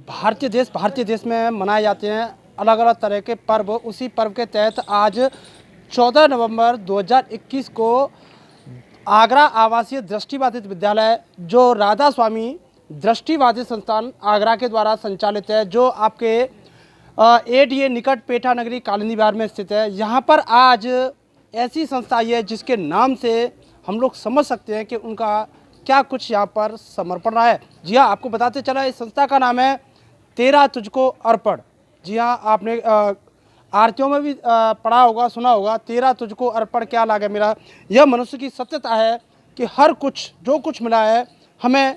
भारतीय देश में मनाए जाते हैं अलग अलग तरह के पर्व। उसी पर्व के तहत आज 14 नवंबर 2021 को आगरा आवासीय दृष्टिबाधित विद्यालय जो राधा स्वामी दृष्टिबाधित संस्थान आगरा के द्वारा संचालित है, जो आपके एडीए निकट पेठा नगरी कालिंदी बिहार में स्थित है। यहाँ पर आज ऐसी संस्था आई है जिसके नाम से हम लोग समझ सकते हैं कि उनका क्या कुछ यहाँ पर समर्पण रहा है। जी हाँ, आपको बताते चला, इस संस्था का नाम है तेरा तुझको अर्पण। जी हाँ, आपने आरतियों में भी पढ़ा होगा, सुना होगा, तेरा तुझको अर्पण क्या लागे मेरा। यह मनुष्य की सत्यता है कि हर कुछ जो कुछ मिला है हमें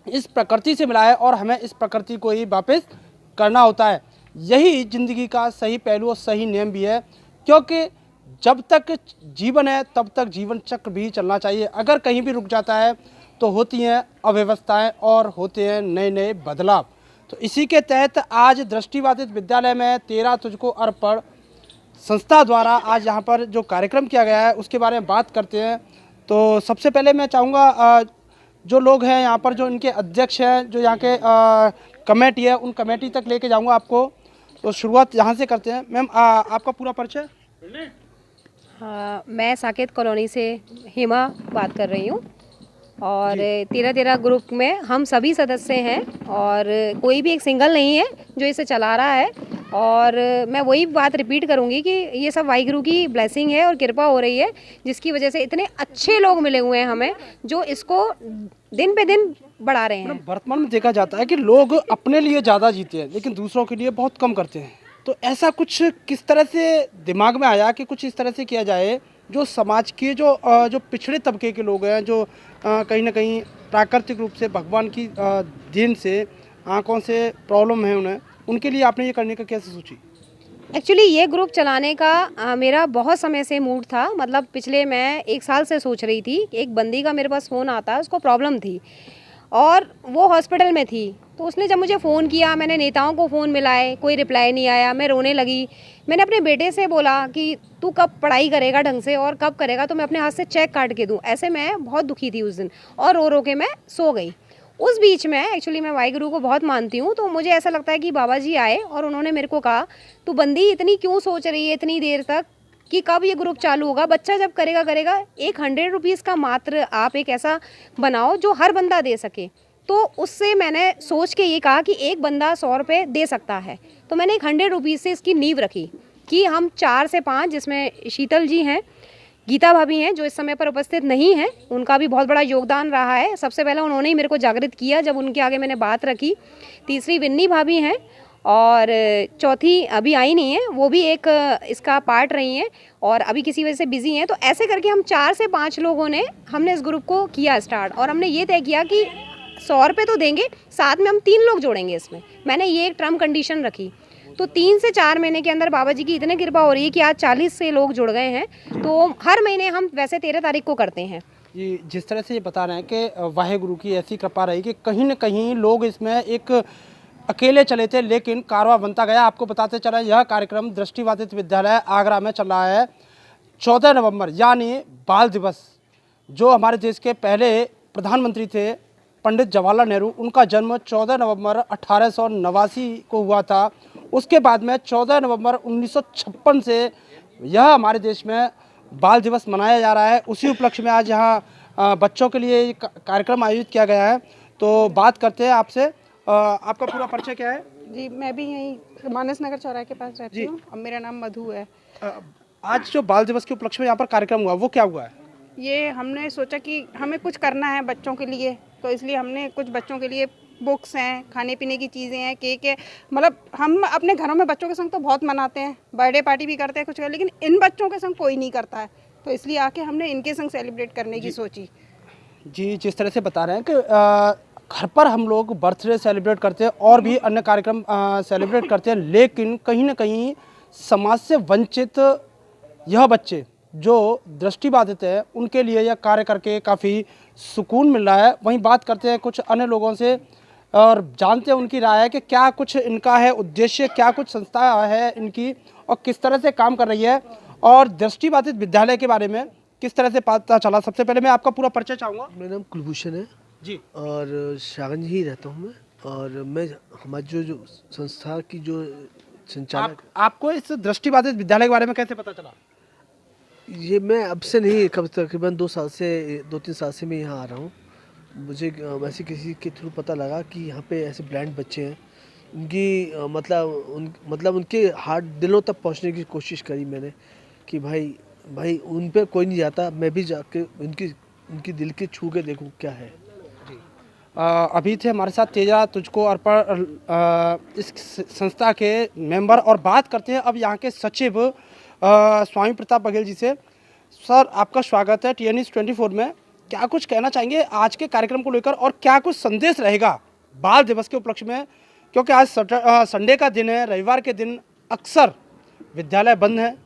इस प्रकृति से मिला है और हमें इस प्रकृति को ही वापस करना होता है। यही ज़िंदगी का सही पहलू और सही नियम भी है, क्योंकि जब तक जीवन है तब तक जीवन चक्र भी चलना चाहिए। अगर कहीं भी रुक जाता है तो होती हैं अव्यवस्थाएं और होते हैं नए नए बदलाव। तो इसी के तहत आज दृष्टिबाधित विद्यालय में तेरा तुझको अर्पण संस्था द्वारा आज यहाँ पर जो कार्यक्रम किया गया है उसके बारे में बात करते हैं। तो सबसे पहले मैं चाहूँगा जो लोग हैं यहाँ पर, जो इनके अध्यक्ष हैं, जो यहाँ के कमेटी है, उन कमेटी तक लेके जाऊँगा आपको। तो शुरुआत यहाँ से करते हैं। मैम, आपका पूरा परिचय। मैं साकेत कॉलोनी से हिमा बात कर रही हूँ और तेरा ग्रुप में हम सभी सदस्य हैं और कोई भी एक सिंगल नहीं है जो इसे चला रहा है। और मैं वही बात रिपीट करूँगी कि ये सब वाहिगुरु की ब्लेसिंग है और कृपा हो रही है, जिसकी वजह से इतने अच्छे लोग मिले हुए हैं हमें जो इसको दिन पे दिन बढ़ा रहे हैं। वर्तमान में देखा जाता है कि लोग अपने लिए ज़्यादा जीते हैं लेकिन दूसरों के लिए बहुत कम करते हैं। तो ऐसा कुछ किस तरह से दिमाग में आया कि कुछ इस तरह से किया जाए जो समाज के जो पिछड़े तबके के लोग हैं, जो कहीं ना कहीं प्राकृतिक रूप से भगवान की देन से आंखों से प्रॉब्लम है उन्हें, उनके लिए आपने ये करने का कैसे सोची? एक्चुअली ये ग्रुप चलाने का मेरा बहुत समय से मूड था। मतलब पिछले मैं 1 साल से सोच रही थी। एक बंदी का मेरे पास फ़ोन आता है, उसको प्रॉब्लम थी और वो हॉस्पिटल में थी। तो उसने जब मुझे फ़ोन किया, मैंने नेताओं को फ़ोन मिलाए, कोई रिप्लाई नहीं आया। मैं रोने लगी। मैंने अपने बेटे से बोला कि तू कब पढ़ाई करेगा ढंग से और कब करेगा तो मैं अपने हाथ से चेक काट के दूँ। ऐसे मैं बहुत दुखी थी उस दिन और रो रो के मैं सो गई। उस बीच में एक्चुअली मैं वाहिगुरु को बहुत मानती हूँ, तो मुझे ऐसा लगता है कि बाबा जी आए और उन्होंने मेरे को कहा, तू बंदी इतनी क्यों सोच रही है इतनी देर तक कि कब ये ग्रुप चालू होगा। बच्चा जब करेगा एक 100 रुपीज़ का मात्र आप एक ऐसा बनाओ जो हर बंदा दे सके। तो उससे मैंने सोच के ये कहा कि एक बंदा 100 रुपये दे सकता है। तो मैंने एक 100 रुपीज़ से इसकी नींव रखी कि हम 4 से 5, जिसमें शीतल जी हैं, गीता भाभी हैं जो इस समय पर उपस्थित नहीं हैं, उनका भी बहुत बड़ा योगदान रहा है। सबसे पहले उन्होंने ही मेरे को जागृत किया जब उनके आगे मैंने बात रखी। तीसरी विन्नी भाभी हैं और चौथी अभी आई नहीं है, वो भी एक इसका पार्ट रही हैं और अभी किसी वजह से बिजी हैं। तो ऐसे करके हम 4 से 5 लोगों ने हमने इस ग्रुप को किया स्टार्ट और हमने ये तय किया कि 100 रुपये तो देंगे, साथ में हम 3 लोग जोड़ेंगे इसमें। मैंने ये एक टर्म कंडीशन रखी। तो 3 से 4 महीने के अंदर बाबा जी की इतनी कृपा हो रही है कि आज 40 से लोग जुड़ गए हैं। तो हर महीने हम वैसे 13 तारीख को करते हैं। ये जिस तरह से ये बता रहे हैं कि वाहिगुरु की ऐसी कृपा रही कि कहीं ना कहीं लोग इसमें एक अकेले चले थे लेकिन कारवां बनता गया। आपको बताते चला, यह कार्यक्रम दृष्टिबाधित विद्यालय आगरा में चल रहा है। 14 नवंबर यानी बाल दिवस, जो हमारे देश के पहले प्रधानमंत्री थे पंडित जवाहरलाल नेहरू, उनका जन्म 14 नवंबर 1889 को हुआ था। उसके बाद में 14 नवंबर 1956 से यह हमारे देश में बाल दिवस मनाया जा रहा है। उसी उपलक्ष्य में आज यहाँ बच्चों के लिए कार्यक्रम आयोजित किया गया है। तो बात करते हैं आपसे, आपका पूरा परिचय क्या है? जी, मैं भी यहीं मानस नगर चौराहे के पास रहती हूँ और मेरा नाम मधु है। आज जो बाल दिवस के उपलक्ष्य में यहाँ पर कार्यक्रम हुआ वो क्या हुआ है? ये हमने सोचा कि हमें कुछ करना है बच्चों के लिए, तो इसलिए हमने कुछ बच्चों के लिए बुक्स हैं, खाने पीने की चीज़ें हैं, केक है। मतलब हम अपने घरों में बच्चों के संग तो बहुत मनाते हैं, बर्थडे पार्टी भी करते हैं कुछ, लेकिन इन बच्चों के संग कोई नहीं करता है। तो इसलिए आके हमने इनके संग सेलिब्रेट करने की सोची। जी, जिस तरह से बता रहे हैं कि घर पर हम लोग बर्थडे सेलिब्रेट करते हैं और भी अन्य कार्यक्रम सेलिब्रेट करते हैं, लेकिन कहीं ना कहीं समाज से वंचित यह बच्चे जो दृष्टिबाधित है उनके लिए यह कार्य करके काफ़ी सुकून मिल रहा है। वहीं बात करते हैं कुछ अन्य लोगों से और जानते हैं उनकी राय है कि क्या कुछ इनका है उद्देश्य, क्या कुछ संस्था है इनकी और किस तरह से काम कर रही है और दृष्टिबाधित विद्यालय के बारे में किस तरह से पता चला। सबसे पहले मैं आपका पूरा परिचय चाहूँगा। मेरा नाम कुलभूषण है जी और शागंज ही रहता हूँ मैं। और मैं हमारी जो संस्था की जो संचालक आपको इस दृष्टिबाधित विद्यालय के बारे में कैसे पता चला? ये मैं अब से नहीं, कब तकरीबन 2-3 साल से मैं यहाँ आ रहा हूँ। मुझे वैसे किसी के थ्रू पता लगा कि यहाँ पे ऐसे ब्लाइंड बच्चे हैं। मतलब उनके हार्ट दिलों तक पहुँचने की कोशिश करी मैंने कि भाई उन पे कोई नहीं जाता, मैं भी जाके उनकी दिल के छू के देखूँ क्या है। अभी थे हमारे साथ तेजा तुझको अर्पण इस संस्था के मेंबर, और बात करते हैं अब यहाँ के सचिव स्वामी प्रताप बघेल जी से। सर, आपका स्वागत है TN News 24 में। क्या कुछ कहना चाहेंगे आज के कार्यक्रम को लेकर, और क्या कुछ संदेश रहेगा बाल दिवस के उपलक्ष्य में? क्योंकि आज संडे का दिन है, रविवार के दिन अक्सर विद्यालय बंद है,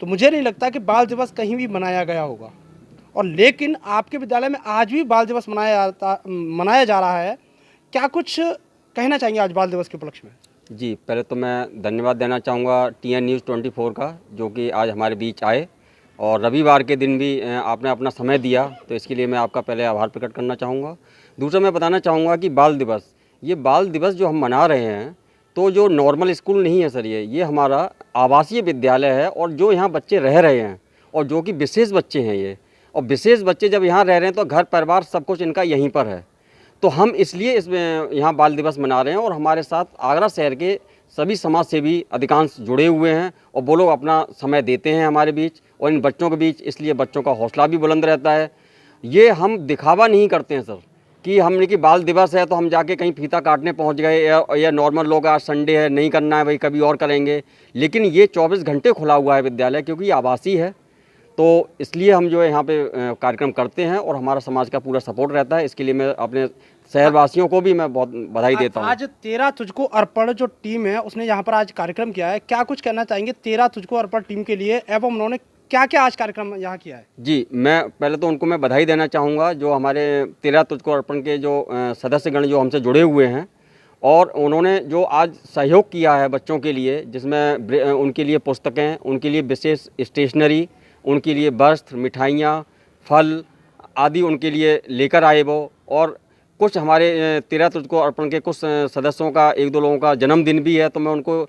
तो मुझे नहीं लगता कि बाल दिवस कहीं भी मनाया गया होगा, और लेकिन आपके विद्यालय में आज भी बाल दिवस मनाया जा रहा है। क्या कुछ कहना चाहेंगे आज बाल दिवस के उपलक्ष्य में? जी, पहले तो मैं धन्यवाद देना चाहूँगा TN News 24 का, जो कि आज हमारे बीच आए और रविवार के दिन भी आपने अपना समय दिया, तो इसके लिए मैं आपका पहले आभार प्रकट करना चाहूँगा। दूसरा मैं बताना चाहूँगा कि बाल दिवस जो हम मना रहे हैं, तो जो नॉर्मल स्कूल नहीं है सर, ये हमारा आवासीय विद्यालय है, और जो यहाँ बच्चे रह रहे हैं और जो कि विशेष बच्चे हैं ये, और विशेष बच्चे जब यहाँ रह रहे हैं तो घर परिवार सब कुछ इनका यहीं पर है, तो हम इसलिए इसमें यहाँ बाल दिवस मना रहे हैं। और हमारे साथ आगरा शहर के सभी समाज सेवी अधिकांश जुड़े हुए हैं, और वो लोग अपना समय देते हैं हमारे बीच और इन बच्चों के बीच, इसलिए बच्चों का हौसला भी बुलंद रहता है। ये हम दिखावा नहीं करते हैं सर कि हमने कि बाल दिवस है तो हम जाके कहीं फीता काटने पहुंच गए, या नॉर्मल लोग आज संडे है नहीं करना है भाई कभी और करेंगे, लेकिन ये 24 घंटे खुला हुआ है विद्यालय, क्योंकि ये आवासीय है, तो इसलिए हम जो है यहाँ पे कार्यक्रम करते हैं और हमारा समाज का पूरा सपोर्ट रहता है। इसके लिए मैं अपने शहरवासियों को भी मैं बहुत बधाई देता हूँ। आज 13 तुझको अर्पण जो टीम है उसने यहाँ पर आज कार्यक्रम किया है, क्या कुछ कहना चाहेंगे 13 तुझको अर्पण टीम के लिए, एवं उन्होंने क्या क्या आज कार्यक्रम यहाँ किया है? जी, मैं पहले तो उनको मैं बधाई देना चाहूँगा, जो हमारे 13 तुझको अर्पण के जो सदस्यगण जो हमसे जुड़े हुए हैं, और उन्होंने जो आज सहयोग किया है बच्चों के लिए, जिसमें उनके लिए पुस्तकें, उनके लिए विशेष स्टेशनरी, उनके लिए वस्त्र, मिठाइयाँ, फल आदि उनके लिए लेकर आए वो। और कुछ हमारे 13 तुझको अर्पण के कुछ सदस्यों का, 1-2 लोगों का जन्मदिन भी है, तो मैं उनको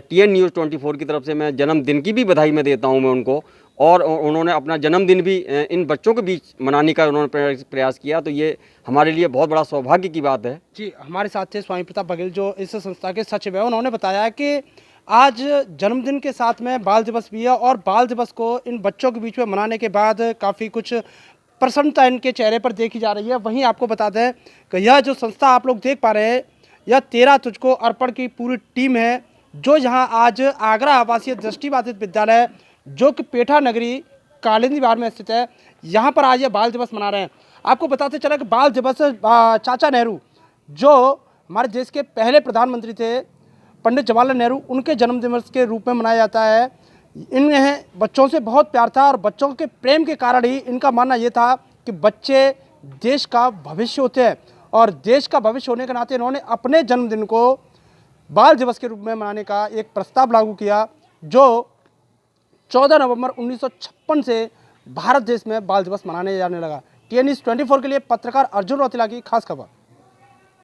TN News 24 की तरफ से मैं जन्मदिन की भी बधाई मैं देता हूं मैं उनको। और उन्होंने अपना जन्मदिन भी इन बच्चों के बीच मनाने का उन्होंने प्रयास किया, तो ये हमारे लिए बहुत बड़ा सौभाग्य की बात है। जी, हमारे साथ थे स्वामी प्रताप बघेल जो इस संस्था के सचिव है। उन्होंने बताया कि आज जन्मदिन के साथ में बाल दिवस भी है, और बाल दिवस को इन बच्चों के बीच में मनाने के बाद काफ़ी कुछ प्रसन्नता इनके चेहरे पर देखी जा रही है। वहीं आपको बता दें कि यह जो संस्था आप लोग देख पा रहे हैं, यह 13 तुझको अर्पण की पूरी टीम है, जो यहाँ आज आगरा आवासीय दृष्टिबाधित विद्यालय जो कि पेठा नगरी कालिंदी बाजार में स्थित है, यहाँ पर आज ये बाल दिवस मना रहे हैं। आपको बताते चला कि बाल दिवस चाचा नेहरू जो हमारे देश के पहले प्रधानमंत्री थे, पंडित जवाहरलाल नेहरू, उनके जन्मदिवस के रूप में मनाया जाता है। इन्हें बच्चों से बहुत प्यार था, और बच्चों के प्रेम के कारण ही इनका मानना ये था कि बच्चे देश का भविष्य होते हैं, और देश का भविष्य होने के नाते इन्होंने अपने जन्मदिन को बाल दिवस के रूप में मनाने का एक प्रस्ताव लागू किया, जो 14 नवंबर 1956 से भारत देश में बाल दिवस मनाने जाने लगा। TN News 24 के लिए पत्रकार अर्जुन रौतेला की खास खबर।